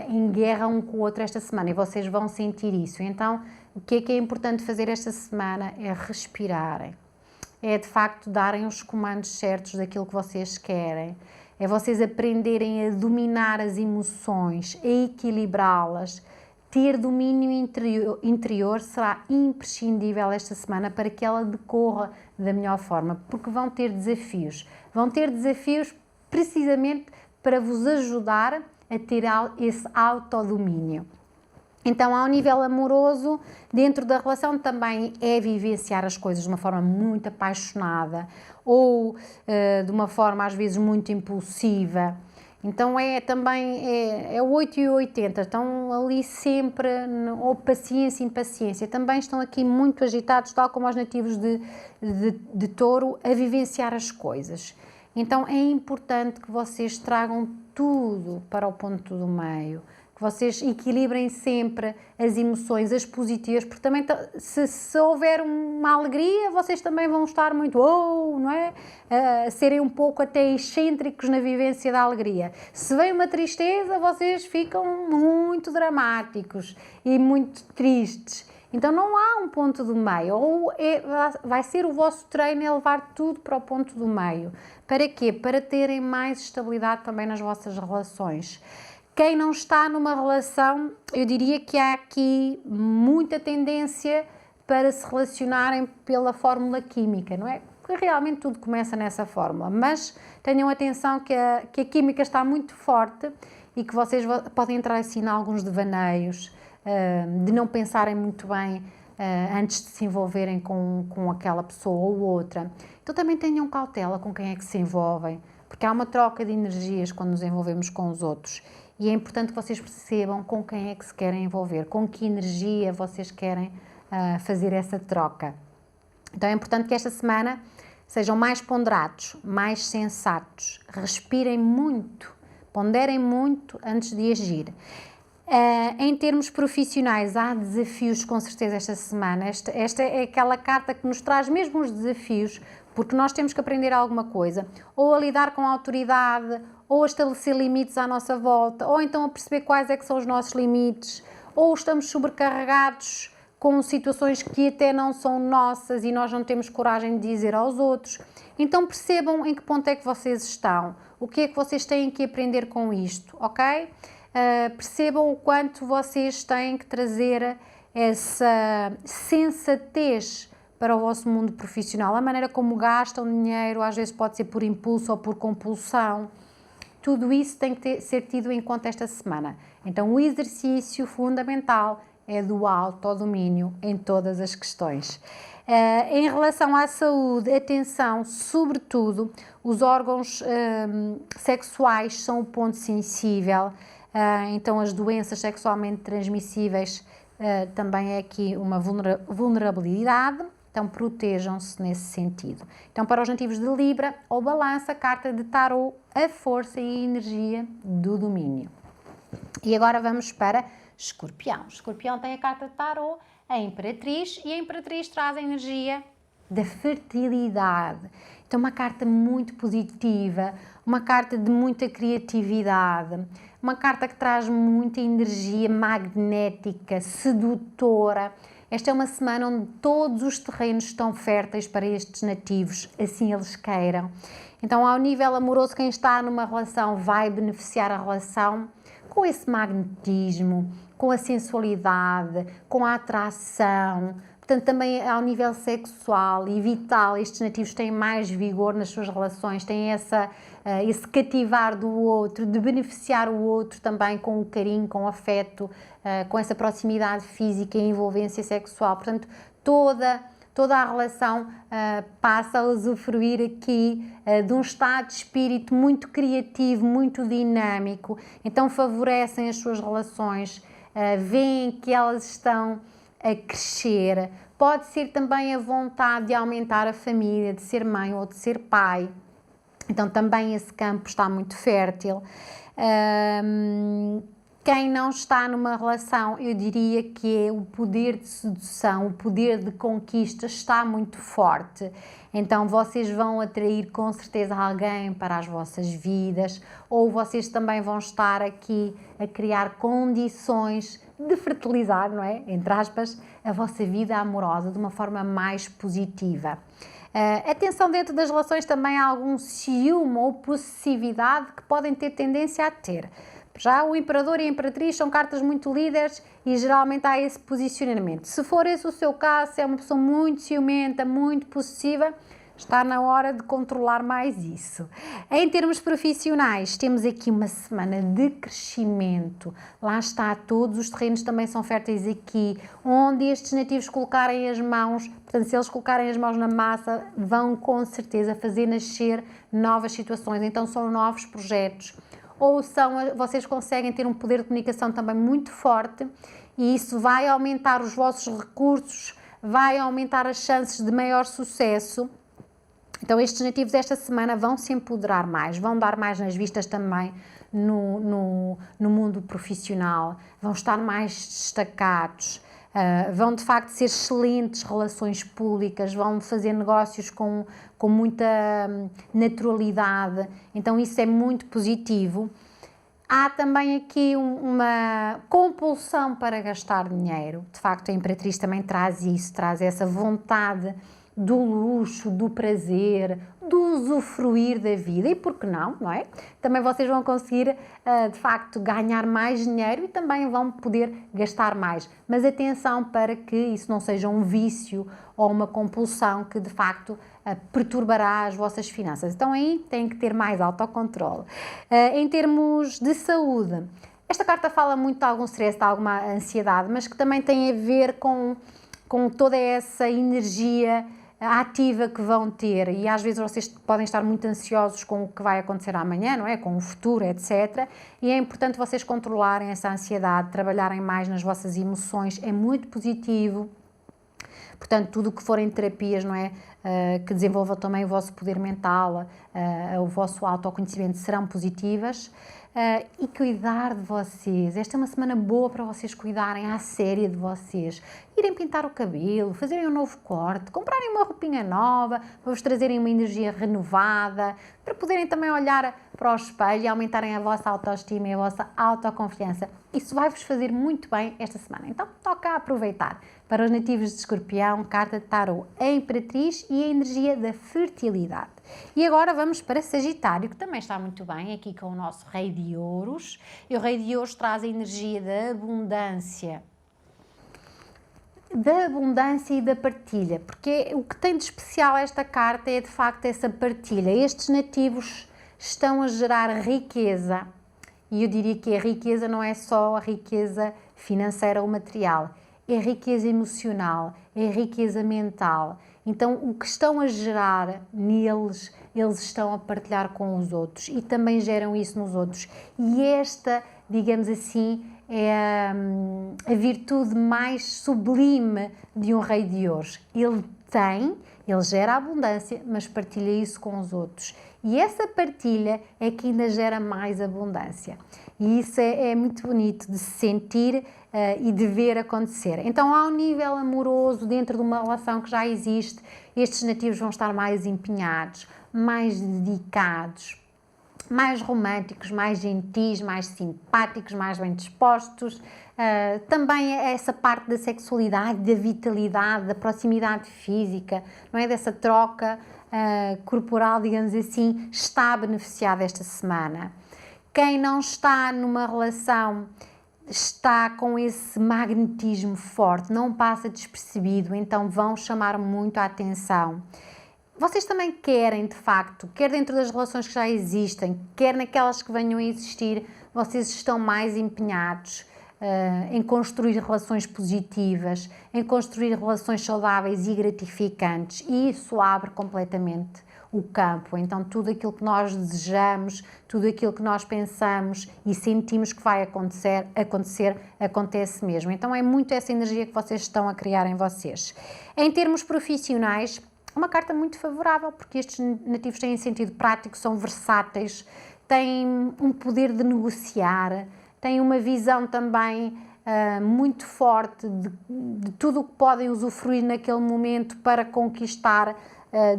em guerra um com o outro esta semana e vocês vão sentir isso. Então, o que é importante fazer esta semana é respirarem, é de facto darem os comandos certos daquilo que vocês querem. É vocês aprenderem a dominar as emoções, a equilibrá-las. Ter domínio interior será imprescindível esta semana para que ela decorra da melhor forma, porque vão ter desafios. Vão ter desafios precisamente para vos ajudar a ter esse autodomínio. Então, ao nível amoroso, dentro da relação também é vivenciar as coisas de uma forma muito apaixonada ou de uma forma às vezes muito impulsiva. Então é o 8 e o 80, estão ali sempre, ou paciência e impaciência, também estão aqui muito agitados, tal como os nativos de Touro, a vivenciar as coisas. Então é importante que vocês tragam tudo para o ponto do meio, que vocês equilibrem sempre as emoções, as positivas, porque também se houver uma alegria, vocês também vão estar muito, não é? Serem um pouco até excêntricos na vivência da alegria. Se vem uma tristeza, vocês ficam muito dramáticos e muito tristes. Então não há um ponto do meio, vai ser o vosso treino é levar tudo para o ponto do meio. Para quê? Para terem mais estabilidade também nas vossas relações. Quem não está numa relação, eu diria que há aqui muita tendência para se relacionarem pela fórmula química, não é? Porque realmente tudo começa nessa fórmula, mas tenham atenção que a química está muito forte e que vocês podem entrar assim em alguns devaneios, de não pensarem muito bem antes de se envolverem com aquela pessoa ou outra. Então também tenham cautela com quem é que se envolvem, porque há uma troca de energias quando nos envolvemos com os outros. E é importante que vocês percebam com quem é que se querem envolver, com que energia vocês querem fazer essa troca. Então é importante que esta semana sejam mais ponderados, mais sensatos, respirem muito, ponderem muito antes de agir. Em termos profissionais, há desafios com certeza esta semana. Esta é aquela carta que nos traz mesmo os desafios, porque nós temos que aprender alguma coisa, ou a lidar com a autoridade, ou a estabelecer limites à nossa volta, ou então a perceber quais é que são os nossos limites, ou estamos sobrecarregados com situações que até não são nossas e nós não temos coragem de dizer aos outros. Então percebam em que ponto é que vocês estão, o que é que vocês têm que aprender com isto, ok? Percebam o quanto vocês têm que trazer essa sensatez para o vosso mundo profissional, a maneira como gastam dinheiro, às vezes pode ser por impulso ou por compulsão. Tudo isso tem que ser tido em conta esta semana. Então o exercício fundamental é do autodomínio em todas as questões. Em relação à saúde, atenção, sobretudo, os órgãos sexuais são o ponto sensível, então as doenças sexualmente transmissíveis também é aqui uma vulnerabilidade, então protejam-se nesse sentido. Então para os nativos de Libra ou Balança, carta de Tarot, a força e a energia do domínio. E agora vamos para Escorpião. Escorpião tem a carta de Tarot, a Imperatriz, e a Imperatriz traz a energia da fertilidade. Então uma carta muito positiva, uma carta de muita criatividade, uma carta que traz muita energia magnética, sedutora. Esta é uma semana onde todos os terrenos estão férteis para estes nativos, assim eles queiram. Então, ao nível amoroso, quem está numa relação vai beneficiar a relação com esse magnetismo, com a sensualidade, com a atração. Portanto, também ao nível sexual e vital, estes nativos têm mais vigor nas suas relações, têm esse cativar do outro, de beneficiar o outro também com o carinho, com o afeto, com essa proximidade física e envolvência sexual. Portanto, toda a relação passa a usufruir aqui de um estado de espírito muito criativo, muito dinâmico. Então, favorecem as suas relações, veem que elas estão a crescer. Pode ser também a vontade de aumentar a família, de ser mãe ou de ser pai. Então também esse campo está muito fértil. Quem não está numa relação, eu diria que é o poder de sedução, o poder de conquista está muito forte. Então vocês vão atrair com certeza alguém para as vossas vidas, ou vocês também vão estar aqui a criar condições de fertilizar, não é? Entre aspas, a vossa vida amorosa de uma forma mais positiva. Atenção, dentro das relações também há algum ciúme ou possessividade que podem ter tendência a ter. Já o Imperador e a Imperatriz são cartas muito líderes e geralmente há esse posicionamento. Se for esse o seu caso, se é uma pessoa muito ciumenta, muito possessiva, está na hora de controlar mais isso. Em termos profissionais, temos aqui uma semana de crescimento. Lá está, todos os terrenos também são férteis aqui, onde estes nativos colocarem as mãos, portanto, se eles colocarem as mãos na massa, vão com certeza fazer nascer novas situações. Então, são novos projetos. Ou vocês conseguem ter um poder de comunicação também muito forte e isso vai aumentar os vossos recursos, vai aumentar as chances de maior sucesso. Então estes nativos esta semana vão se empoderar mais, vão dar mais nas vistas também no mundo profissional, vão estar mais destacados, vão de facto ser excelentes relações públicas, vão fazer negócios com muita naturalidade, então isso é muito positivo. Há também aqui uma compulsão para gastar dinheiro, de facto a Imperatriz também traz isso, traz essa vontade do luxo, do prazer, do usufruir da vida e por que não, não é? Também vocês vão conseguir, de facto, ganhar mais dinheiro e também vão poder gastar mais. Mas atenção para que isso não seja um vício ou uma compulsão que, de facto, perturbará as vossas finanças. Então aí têm que ter mais autocontrole. Em termos de saúde, esta carta fala muito de algum stress, de alguma ansiedade, mas que também tem a ver com toda essa energia ativa que vão ter e às vezes vocês podem estar muito ansiosos com o que vai acontecer amanhã, não é? Com o futuro, etc. E é importante vocês controlarem essa ansiedade, trabalharem mais nas vossas emoções, é muito positivo. Portanto, tudo o que forem terapias, não é? Que desenvolvam também o vosso poder mental, o vosso autoconhecimento serão positivas. E cuidar de vocês. Esta é uma semana boa para vocês cuidarem à séria de vocês. Irem pintar o cabelo, fazerem um novo corte, comprarem uma roupinha nova, para vos trazerem uma energia renovada, para poderem também olhar para o espelho e aumentarem a vossa autoestima e a vossa autoconfiança. Isso vai-vos fazer muito bem esta semana. Então, toca a aproveitar. Para os nativos de Escorpião, carta de Tarot, a Imperatriz e a energia da fertilidade. E agora vamos para Sagitário, que também está muito bem, aqui com o nosso Rei de Ouros. E o Rei de Ouros traz a energia da abundância. Da abundância e da partilha, porque o que tem de especial esta carta é de facto essa partilha. Estes nativos estão a gerar riqueza, e eu diria que a riqueza não é só a riqueza financeira ou material, é riqueza emocional, é riqueza mental. Então, o que estão a gerar neles, eles estão a partilhar com os outros e também geram isso nos outros. E esta, digamos assim, é a virtude mais sublime de um rei de ouros. Ele gera abundância, mas partilha isso com os outros. E essa partilha é que ainda gera mais abundância. E isso é muito bonito de se sentir e de ver acontecer. Então, ao nível amoroso, dentro de uma relação que já existe, estes nativos vão estar mais empenhados, mais dedicados, mais românticos, mais gentis, mais simpáticos, mais bem dispostos. Também essa parte da sexualidade, da vitalidade, da proximidade física, não é? Dessa troca corporal, digamos assim, está beneficiada esta semana. Quem não está numa relação está com esse magnetismo forte, não passa despercebido, então vão chamar muito a atenção. Vocês também querem, de facto, quer dentro das relações que já existem, quer naquelas que venham a existir, vocês estão mais empenhados em construir relações positivas, em construir relações saudáveis e gratificantes, e isso abre completamente o campo. Então, tudo aquilo que nós desejamos, tudo aquilo que nós pensamos e sentimos que vai acontecer, acontece mesmo. Então, é muito essa energia que vocês estão a criar em vocês. Em termos profissionais, uma carta muito favorável, porque estes nativos têm sentido prático, são versáteis, têm um poder de negociar, têm uma visão também muito forte de tudo o que podem usufruir naquele momento para conquistar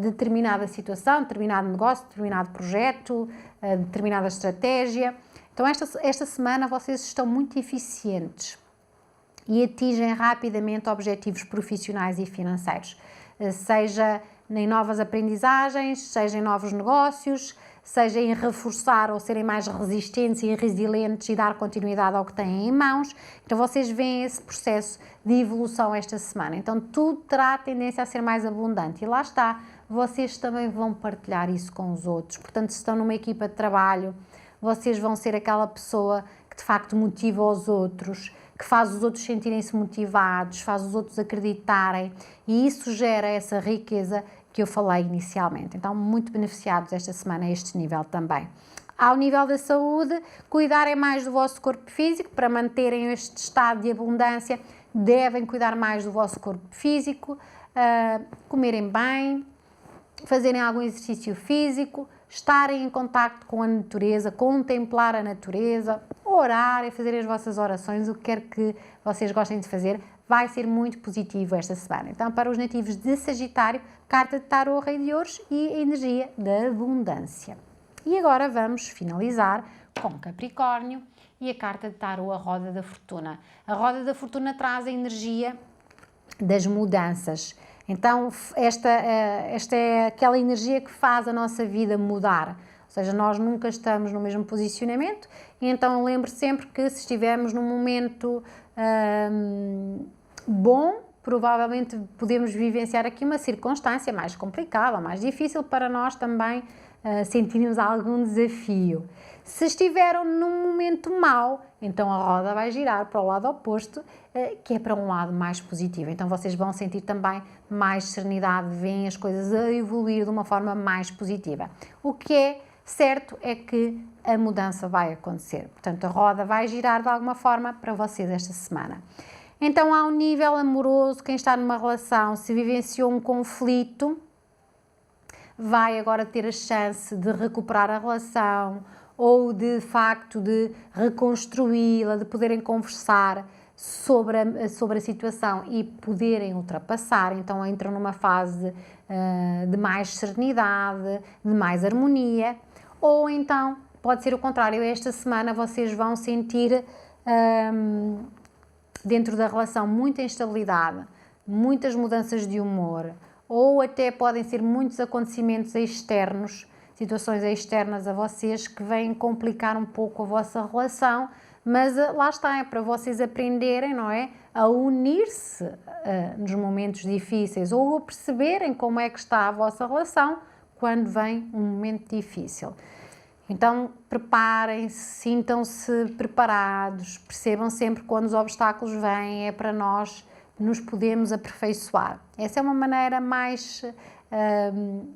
determinada situação, determinado negócio, determinado projeto, determinada estratégia. Então, esta semana vocês estão muito eficientes e atingem rapidamente objetivos profissionais e financeiros, seja em novas aprendizagens, seja em novos negócios, seja em reforçar ou serem mais resistentes e resilientes e dar continuidade ao que têm em mãos. Então, vocês veem esse processo de evolução esta semana. Então, tudo terá tendência a ser mais abundante. E lá está, vocês também vão partilhar isso com os outros. Portanto, se estão numa equipa de trabalho, vocês vão ser aquela pessoa que, de facto, motiva os outros, que faz os outros sentirem-se motivados, faz os outros acreditarem, e isso gera essa riqueza que eu falei inicialmente. Então, muito beneficiados esta semana a este nível também. Ao nível da saúde, cuidarem mais do vosso corpo físico, para manterem este estado de abundância, devem cuidar mais do vosso corpo físico, comerem bem, fazerem algum exercício físico, estarem em contacto com a natureza, contemplar a natureza, orar e fazer as vossas orações, o que quer que vocês gostem de fazer, vai ser muito positivo esta semana. Então, para os nativos de Sagitário, carta de Tarô, Rei de Ouros e a energia da abundância. E agora vamos finalizar com Capricórnio e a carta de Tarô, a Roda da Fortuna. A Roda da Fortuna traz a energia das mudanças. Então, esta é aquela energia que faz a nossa vida mudar. Ou seja, nós nunca estamos no mesmo posicionamento, e então lembre sempre que se estivermos num momento bom, provavelmente podemos vivenciar aqui uma circunstância mais complicada, mais difícil para nós também sentirmos algum desafio. Se estiveram num momento mau, então a roda vai girar para o lado oposto, que é para um lado mais positivo. Então vocês vão sentir também mais serenidade, veem as coisas a evoluir de uma forma mais positiva. O que é certo é que a mudança vai acontecer. Portanto, a roda vai girar de alguma forma para vocês esta semana. Então, ao nível amoroso, quem está numa relação, se vivenciou um conflito, vai agora ter a chance de recuperar a relação ou de facto de reconstruí-la, de poderem conversar sobre a situação e poderem ultrapassar. Então entram numa fase de mais serenidade, de mais harmonia, ou então pode ser o contrário, esta semana vocês vão sentir dentro da relação muita instabilidade, muitas mudanças de humor, ou até podem ser muitos acontecimentos externos, situações externas a vocês que vêm complicar um pouco a vossa relação, mas lá está, é para vocês aprenderem, não é? A unir-se nos momentos difíceis ou a perceberem como é que está a vossa relação quando vem um momento difícil. Então, preparem-se, sintam-se preparados, percebam sempre quando os obstáculos vêm, é para nós nos podemos aperfeiçoar. Essa é uma maneira mais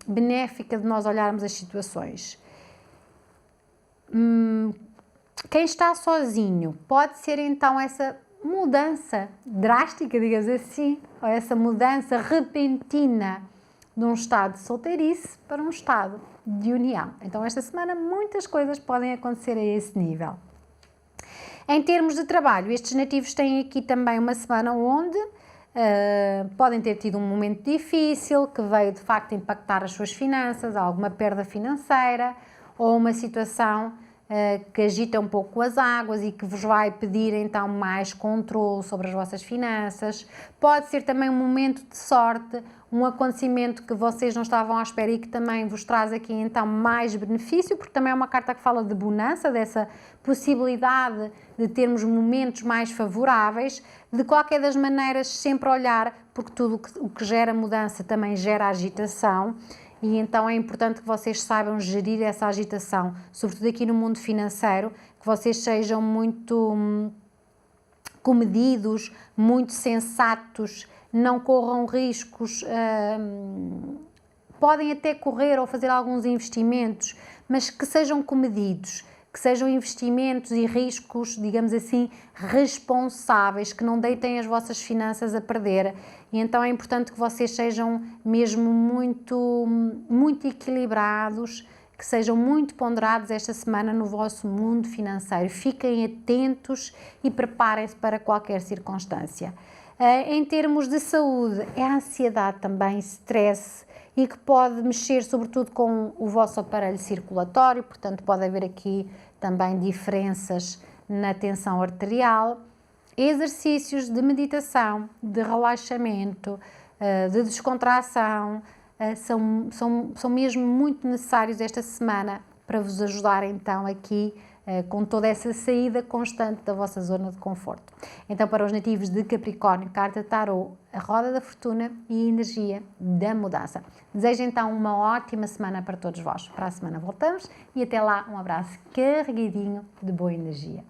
benéfica de nós olharmos as situações. Quem está sozinho pode ser então essa mudança drástica, digamos assim, ou essa mudança repentina de um estado de solteirice para um estado de união. Então esta semana muitas coisas podem acontecer a esse nível. Em termos de trabalho, estes nativos têm aqui também uma semana onde podem ter tido um momento difícil, que veio de facto impactar as suas finanças, alguma perda financeira ou uma situação que agita um pouco as águas e que vos vai pedir então mais controle sobre as vossas finanças. Pode ser também um momento de sorte, um acontecimento que vocês não estavam à espera e que também vos traz aqui então mais benefício, porque também é uma carta que fala de bonança, dessa possibilidade de termos momentos mais favoráveis. De qualquer das maneiras, sempre olhar, porque tudo o que gera mudança também gera agitação. E então é importante que vocês saibam gerir essa agitação, sobretudo aqui no mundo financeiro, que vocês sejam muito comedidos, muito sensatos, não corram riscos, podem até correr ou fazer alguns investimentos, mas que sejam comedidos, que sejam investimentos e riscos, digamos assim, responsáveis, que não deitem as vossas finanças a perder. E então é importante que vocês sejam mesmo muito equilibrados, que sejam muito ponderados esta semana no vosso mundo financeiro. Fiquem atentos e preparem-se para qualquer circunstância. Em termos de saúde, é a ansiedade também, stress, e que pode mexer sobretudo com o vosso aparelho circulatório, portanto pode haver aqui também diferenças na tensão arterial. Exercícios de meditação, de relaxamento, de descontração, são mesmo muito necessários esta semana para vos ajudar então aqui com toda essa saída constante da vossa zona de conforto. Então, para os nativos de Capricórnio, carta tarô, a roda da fortuna e a energia da mudança. Desejo então uma ótima semana para todos vós. Para a semana voltamos e até lá um abraço carregadinho de boa energia.